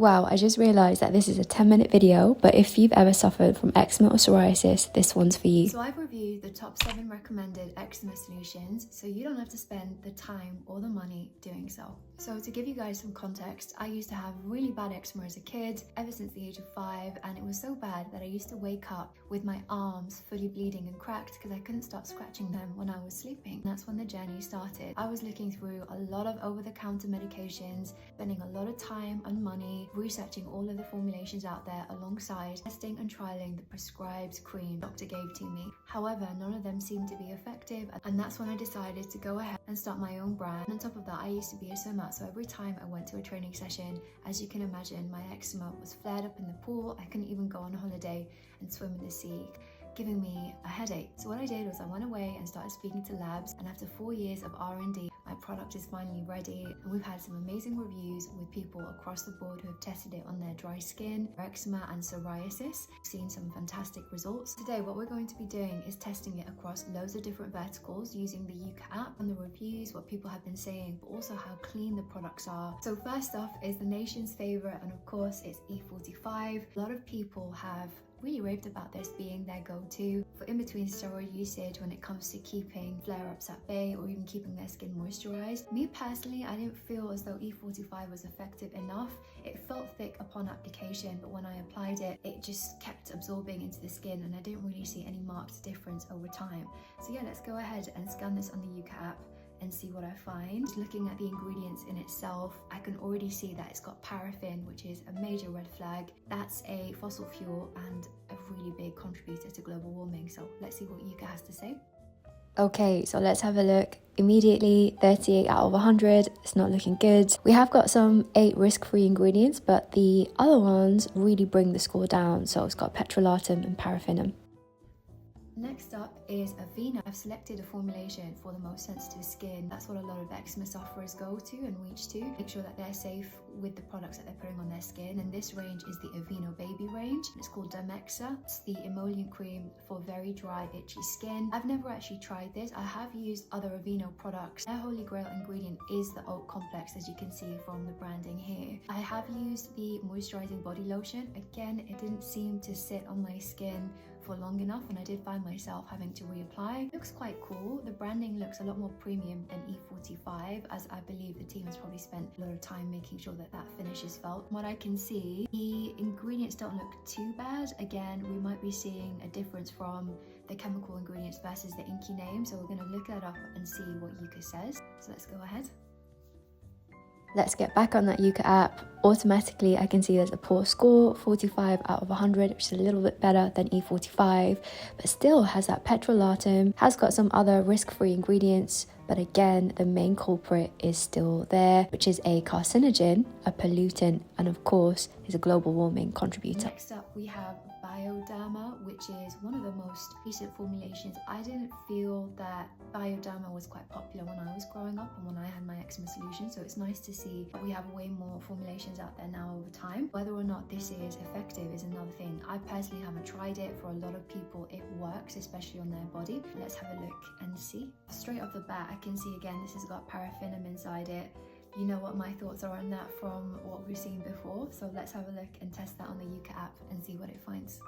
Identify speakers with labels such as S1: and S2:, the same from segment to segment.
S1: Wow, I just realized that this is a 10-minute video, but if you've ever suffered from eczema or psoriasis, this one's for you.
S2: So I've reviewed the top 7 recommended eczema solutions, so you don't have to spend the time or the money doing so. So to give you guys some context, I used to have really bad eczema as a kid, ever since the age of 5, and it was so bad that I used to wake up with my arms fully bleeding and cracked because I couldn't stop scratching them when I was sleeping. And that's when the journey started. I was looking through a lot of over-the-counter medications, spending a lot of time and money researching all of the formulations out there alongside testing and trialing the prescribed cream doctor gave to me. However, none of them seemed to be effective, and that's when I decided to go ahead and start my own brand. And on top of that, I used to be a swimmer, so every time I went to a training session, as you can imagine, my eczema was flared up in the pool. I couldn't even go on holiday and swim in the sea, giving me a headache. So what I did was I went away and started speaking to labs, and after 4 years of R&D, my product is finally ready, and we've had some amazing reviews with people across the board who have tested it on their dry skin, eczema and psoriasis. We've seen some fantastic results. Today what we're going to be doing is testing it across loads of different verticals using the Yuka app and the reviews, what people have been saying, but also how clean the products are. So first off is the nation's favorite, and of course it's E45. A lot of people have really raved about this being their go-to for in-between steroid usage when it comes to keeping flare-ups at bay or even keeping their skin moisturized. Me personally, I didn't feel as though E45 was effective enough. It felt thick upon application, but when I applied it, it just kept absorbing into the skin, and I didn't really see any marked difference over time. So yeah, let's go ahead and scan this on the Yuka app and see what I find. Looking at the ingredients in itself, I can already see that it's got paraffin, which is a major red flag. That's a fossil fuel and a really big contributor to global warming. So let's see what Yuka has to say.
S1: Okay, so let's have a look. Immediately, 38 out of 100. It's not looking good. We have got some 8 risk-free ingredients, but the other ones really bring the score down. So it's got petrolatum and paraffinum.
S2: Next up is Aveeno. I've selected a formulation for the most sensitive skin. That's what a lot of eczema sufferers go to and reach to. Make sure that they're safe with the products that they're putting on their skin. And this range is the Aveeno Baby range. It's called Demexa. It's the emollient cream for very dry, itchy skin. I've never actually tried this. I have used other Aveeno products. Their holy grail ingredient is the oat complex, as you can see from the branding here. I have used the moisturizing body lotion. Again, it didn't seem to sit on my skin for long enough, and I did find myself having to reapply. It looks quite cool. The branding looks a lot more premium than E45, as I believe the team has probably spent a lot of time making sure that that finish is felt. From what I can see, the ingredients don't look too bad. Again, we might be seeing a difference from the chemical ingredients versus the inky name, so we're going to look that up and see what Yuka says. So let's go ahead.
S1: Let's get back on that Yuka app. Automatically, I can see there's a poor score, 45 out of 100, which is a little bit better than E45, but still has that petrolatum, has got some other risk-free ingredients, but again, the main culprit is still there, which is a carcinogen, a pollutant, and of course, is a global warming contributor.
S2: Next up, we have BIODERMA, which is one of the most recent formulations. I didn't feel that BIODERMA was quite popular when I was growing up and when I had my eczema solution, so it's nice to see that we have way more formulations out there now over time. Whether or not this is effective is another thing. I personally haven't tried it. For a lot of people, it works, especially on their body. Let's have a look and see. Straight off the bat, I can see again this has got paraffinum inside it. You know what my thoughts are on that from what we've seen before, so let's have a look and test that on the Yuka app and see what it finds.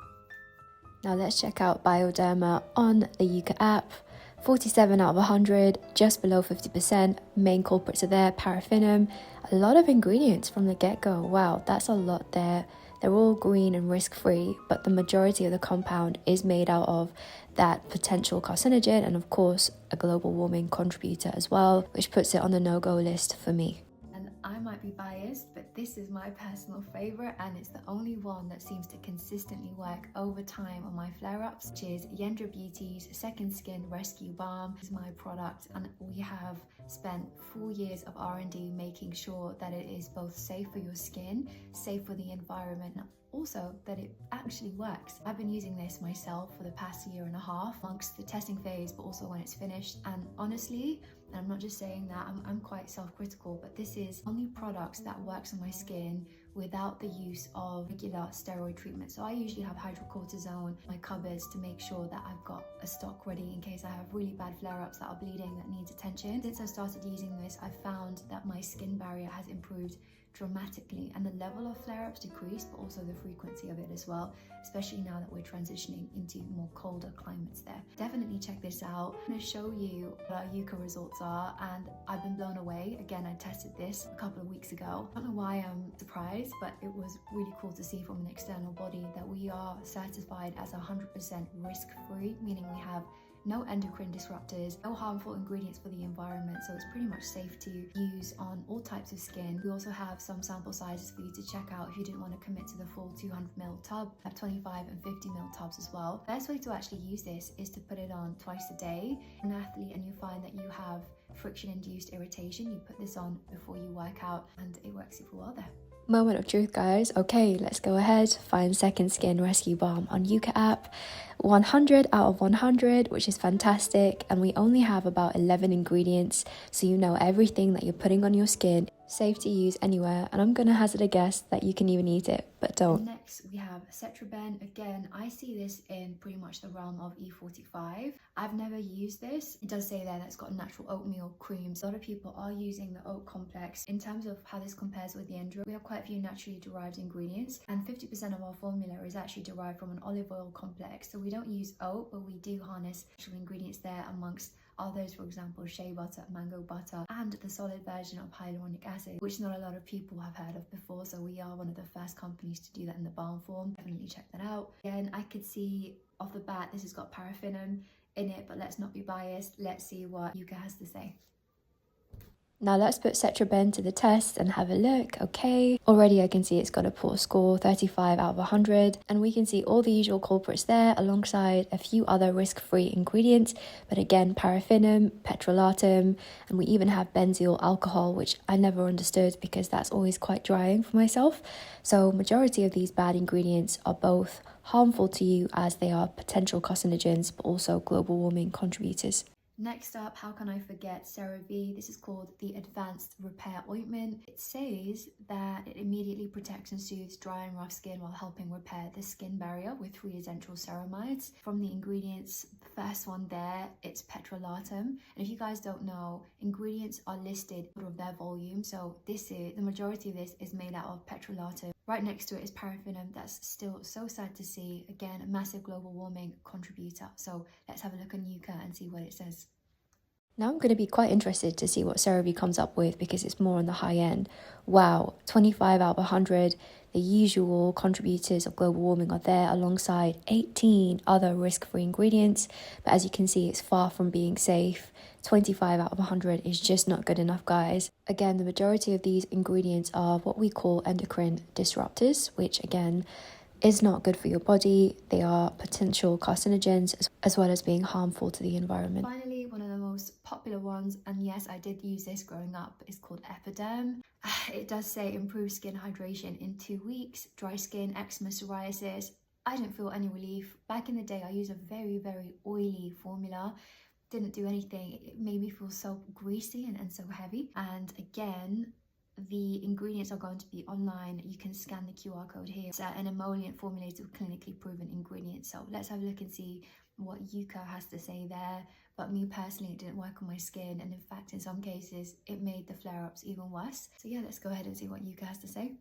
S1: Now let's check out BIODERMA on the Yuka app. 47 out of 100, just below 50%. Main culprits are there, paraffinum. A lot of ingredients from the get-go. Wow, that's a lot there. They're all green and risk-free, but the majority of the compound is made out of that potential carcinogen and of course a global warming contributor as well, which puts it on the no-go list for me.
S2: And I might be biased, but this is my personal favorite, and it's the only one that seems to consistently work over time on my flare-ups, which is Yendra Beauty's Second Skin Rescue Balm. This is my product, and we have spent 4 years of R&D making sure that it is both safe for your skin, safe for the environment, and also that it actually works. I've been using this myself for the past 1.5 years amongst the testing phase, but also when it's finished, and honestly, and I'm not just saying that, I'm quite self-critical, but this is only products that works on my skin without the use of regular steroid treatment. So I usually have hydrocortisone in my cupboards to make sure that I've got a stock ready in case I have really bad flare-ups that are bleeding that needs attention. Since I started using this, I've found that my skin barrier has improved dramatically, and the level of flare-ups decreased, but also the frequency of it as well, especially now that we're transitioning into more colder climates there. Definitely check this out. I'm going to show you what our Yuka results are, and I've been blown away. Again, I tested this a couple of weeks ago. I don't know why I'm surprised, but it was really cool to see from an external body that we are certified as 100% risk-free, meaning we have no endocrine disruptors, no harmful ingredients for the environment, so it's pretty much safe to use on all types of skin. We also have some sample sizes for you to check out if you didn't want to commit to the full 200ml tub. We have 25 and 50ml tubs as well. The best way to actually use this is to put it on twice a day. An athlete and you find that you have friction-induced irritation, you put this on before you work out and it works super well there.
S1: Moment of truth, guys. Okay, let's go ahead, find second skin rescue balm on Yuka app. 100 out of 100, which is fantastic, and we only have about 11 ingredients, so you know everything that you're putting on your skin, safe to use anywhere, and I'm gonna hazard a guess that you can even eat it, but don't.
S2: Next we have Cetraben. Again, I see this in pretty much the realm of E45. I've never used this. It does say there that it's got natural oatmeal creams. A lot of people are using the oat complex. In terms of how this compares with Yendra, we have quite a few naturally derived ingredients, and 50% of our formula is actually derived from an olive oil complex. So we don't use oat, but we do harness actual ingredients there amongst others, for example shea butter, mango butter, and the solid version of hyaluronic acid, which not a lot of people have heard of before, so we are one of the first companies to do that in the balm form. Definitely check that out. Again, I could see off the bat this has got paraffin in it, but let's not be biased. Let's see what Yuka has to say.
S1: Now let's put Cetraben to the test and have a look. Okay, already I can see it's got a poor score, 35 out of 100, and we can see all the usual culprits there alongside a few other risk-free ingredients, but again paraffinum, petrolatum, and we even have benzyl alcohol, which I never understood because that's always quite drying for myself. So majority of these bad ingredients are both harmful to you as they are potential carcinogens, but also global warming contributors.
S2: Next up, how can I forget Cerave? This is called the Advanced Repair Ointment. It says that it immediately protects and soothes dry and rough skin while helping repair the skin barrier with 3 essential ceramides. From the ingredients, the first one there, it's petrolatum. And if you guys don't know, ingredients are listed of their volume. So the majority of this is made out of petrolatum. Right next to it is paraffinum. That's still so sad to see. Again, a massive global warming contributor. So let's have a look on Yuka and see what it says.
S1: Now I'm going to be quite interested to see what Cerave comes up with because it's more on the high end. Wow, 25 out of 100. The usual contributors of global warming are there alongside 18 other risk-free ingredients. But as you can see, it's far from being safe. 25 out of 100 is just not good enough, guys. Again, the majority of these ingredients are what we call endocrine disruptors, which again is not good for your body. They are potential carcinogens as well as being harmful to the environment.
S2: Finally, one of the most popular ones, and yes, I did use this growing up, is called Epaderm. It does say improve skin hydration in 2 weeks, dry skin, eczema, psoriasis. I didn't feel any relief. Back in the day, I used a very, very oily formula. Didn't do anything. It made me feel so greasy and so heavy. And again, the ingredients are going to be online. You can scan the QR code here. It's an emollient formulated with clinically proven ingredients. So let's have a look and see what Yuka has to say there. But me personally, it didn't work on my skin, and in fact in some cases it made the flare-ups even worse. So yeah, let's go ahead and see what Yuka has to say.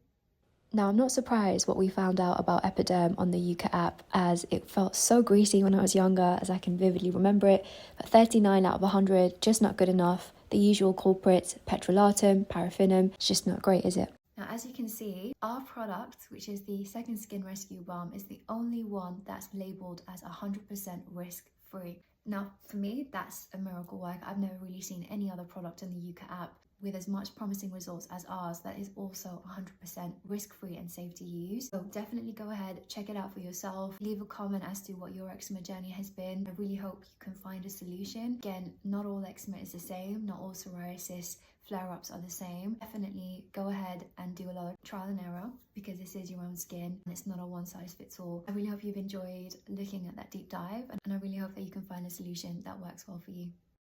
S1: Now, I'm not surprised what we found out about Epaderm on the Yuka app, as it felt so greasy when I was younger, as I can vividly remember it, but 39 out of 100, just not good enough. The usual culprits, petrolatum, paraffinum, it's just not great, is it?
S2: Now, as you can see, our product, which is the Second Skin Rescue Balm, is the only one that's labelled as 100% risk-free. Now, for me, that's a miracle work. I've never really seen any other product in the Yuka app with as much promising results as ours that is also 100% risk-free and safe to use. So definitely go ahead, check it out for yourself. Leave a comment as to what your eczema journey has been. I really hope you can find a solution. Again, not all eczema is the same, not all psoriasis flare-ups are the same. Definitely go ahead and do a lot of trial and error because this is your own skin and it's not a one-size-fits-all. I really hope you've enjoyed looking at that deep dive, and I really hope that you can find a solution that works well for you.